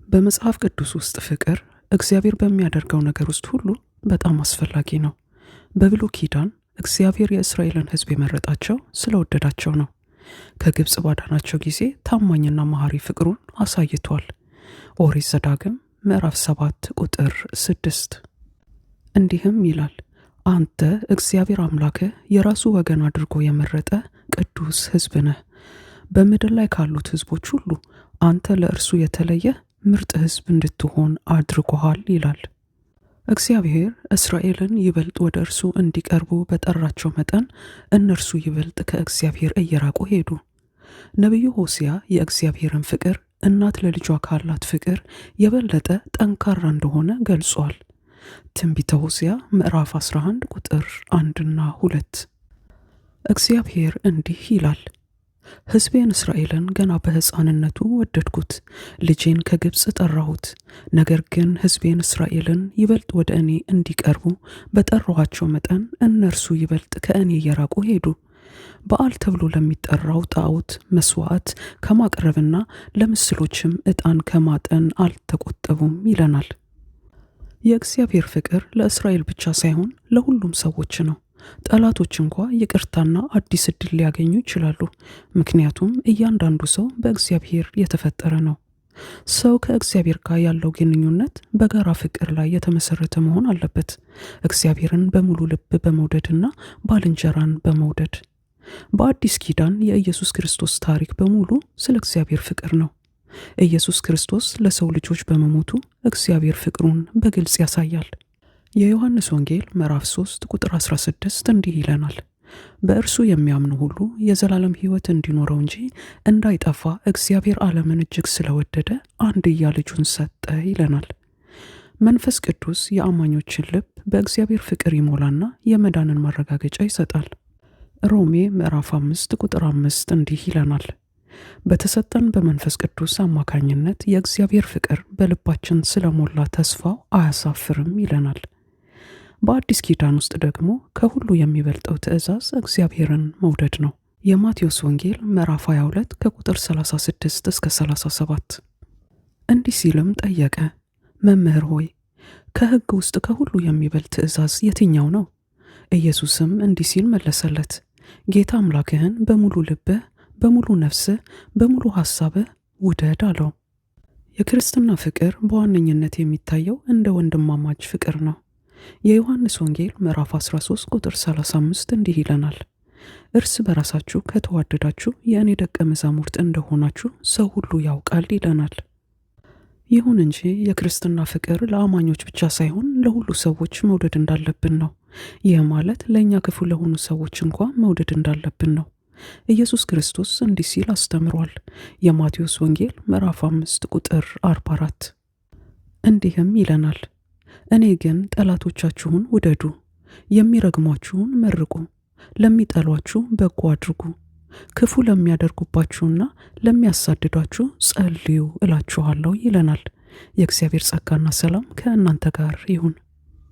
በመጽሐፍ ቅዱስ ውስጥ ፍቅር እግዚአብሔር በሚያደርገው ነገር ውስጥ ሁሉ በጣም አስፈላጊ ነው። በብሉይ ኪዳን እግዚአብሔር የእስራኤልን ሕዝብ የመረጣቸው ስለወደዳቸው ነው። ከግብጽ ባዳናቸው ጊዜ ታማኝና መሐሪ ፍቅሩን አሳይቷል። ኦሪት ዘዳግም ምዕራፍ 7 ቁጥር 6 እንዲህም ይላል፣ አንተ እግዚአብሔር አምላክህ የራሱ ወገን አድርጎ የመረጠ ቅዱስ ሕዝብ ነህ። በምድር ላይ ካሉት ሕዝቦች ሁሉ አንተ ለእርሱ የተለየ ምርጥ ሕዝብ እንድትሆን አድርጎሃል ይላል። እግዚአብሔር እስራኤልን ይበልጥ ወደ እርሱ እንዲቀርቡ በጠራቸው መጠን እነርሱ ይበልጥ ከእግዚአብሔር እየራቁ ሄዱ። ነቢዩ ሆሴያ የእግዚአብሔርን ፍቅር እናት ለልጇ ካላት ፍቅር የበለጠ ጠንካራ እንደሆነ ገልጿል። ትንቢተ ሆሴያ ምዕራፍ 11 ቁጥር 1 እና 2 እግዚአብሔር እንዲህ ይላል፣ ሕዝቤን እስራኤልን ገና በሕፃንነቱ ወደድኩት፣ ልጄን ከግብጽ ጠራሁት። ነገር ግን ሕዝቤን እስራኤልን ይበልጥ ወደ እኔ እንዲቀርቡ በጠራኋቸው መጠን እነርሱ ይበልጥ ከእኔ እየራቁ ሄዱ። በዓል ተብሎ ለሚጠራው ጣዖት መሥዋዕት ከማቅረብና ለምስሎችም ዕጣን ከማጠን አልተቆጠቡም ይለናል። የእግዚአብሔር ፍቅር ለእስራኤል ብቻ ሳይሆን ለሁሉም ሰዎች ነው። ጠላቶች እንኳ ይቅርታና አዲስ ዕድል ሊያገኙ ይችላሉ። ምክንያቱም እያንዳንዱ ሰው በእግዚአብሔር የተፈጠረ ነው። ሰው ከእግዚአብሔር ጋር ያለው ግንኙነት በጋራ ፍቅር ላይ የተመሰረተ መሆን አለበት። እግዚአብሔርን በሙሉ ልብ በመውደድና ባልንጀራን በመውደድ። በአዲስ ኪዳን የኢየሱስ ክርስቶስ ታሪክ በሙሉ ስለ እግዚአብሔር ፍቅር ነው። ኢየሱስ ክርስቶስ ለሰው ልጆች በመሞቱ እግዚአብሔር ፍቅሩን በግልጽ ያሳያል። የዮሐንስ ወንጌል ምዕራፍ 3 ቁጥር 16 እንዲህ ይለናል፣ በእርሱ የሚያምኑ ሁሉ የዘላለም ሕይወት እንዲኖረው እንጂ እንዳይጠፋ እግዚአብሔር ዓለምን እጅግ ስለወደደ አንድያ ልጁን ሰጠ ይለናል። መንፈስ ቅዱስ የአማኞችን ልብ በእግዚአብሔር ፍቅር ይሞላና የመዳንን ማረጋገጫ ይሰጣል። ሮሜ ምዕራፍ 5 ቁጥር 5 እንዲህ ይለናል፣ በተሰጠን በመንፈስ ቅዱስ አማካኝነት የእግዚአብሔር ፍቅር በልባችን ስለሞላ ተስፋው አያሳፍርም ይለናል። በአዲስ ኪዳን ውስጥ ደግሞ ከሁሉ የሚበልጠው ትእዛዝ እግዚአብሔርን መውደድ ነው። የማቴዎስ ወንጌል ምዕራፍ 22 ከቁጥር 36 እስከ 37 እንዲህ ሲልም ጠየቀ፣ መምህር ሆይ ከሕግ ውስጥ ከሁሉ የሚበልጥ ትእዛዝ የትኛው ነው? ኢየሱስም እንዲህ ሲል መለሰለት፣ ጌታ አምላክህን በሙሉ ልብህ፣ በሙሉ ነፍስህ፣ በሙሉ ሐሳብህ ውደድ አለው። የክርስትና ፍቅር በዋነኝነት የሚታየው እንደ ወንድማማች ፍቅር ነው። የዮሐንስ ወንጌል ምዕራፍ 13 ቁጥር 35 እንዲህ ይለናል፣ እርስ በራሳችሁ ከተዋደዳችሁ የእኔ ደቀ መዛሙርት እንደሆናችሁ ሰው ሁሉ ያውቃል ይለናል። ይሁን እንጂ የክርስትና ፍቅር ለአማኞች ብቻ ሳይሆን ለሁሉ ሰዎች መውደድ እንዳለብን ነው። ይህ ማለት ለእኛ ክፉ ለሆኑ ሰዎች እንኳ መውደድ እንዳለብን ነው። ኢየሱስ ክርስቶስ እንዲህ ሲል አስተምሯል። የማቴዎስ ወንጌል ምዕራፍ 5 ቁጥር 44 እንዲህም ይለናል፣ እኔ ግን ጠላቶቻችሁን ውደዱ፣ የሚረግሟችሁን መርቁ፣ ለሚጠሏችሁ በጎ አድርጉ፣ ክፉ ለሚያደርጉባችሁና ለሚያሳድዷችሁ ጸልዩ እላችኋለሁ ይለናል። የእግዚአብሔር ጸጋና ሰላም ከእናንተ ጋር ይሁን።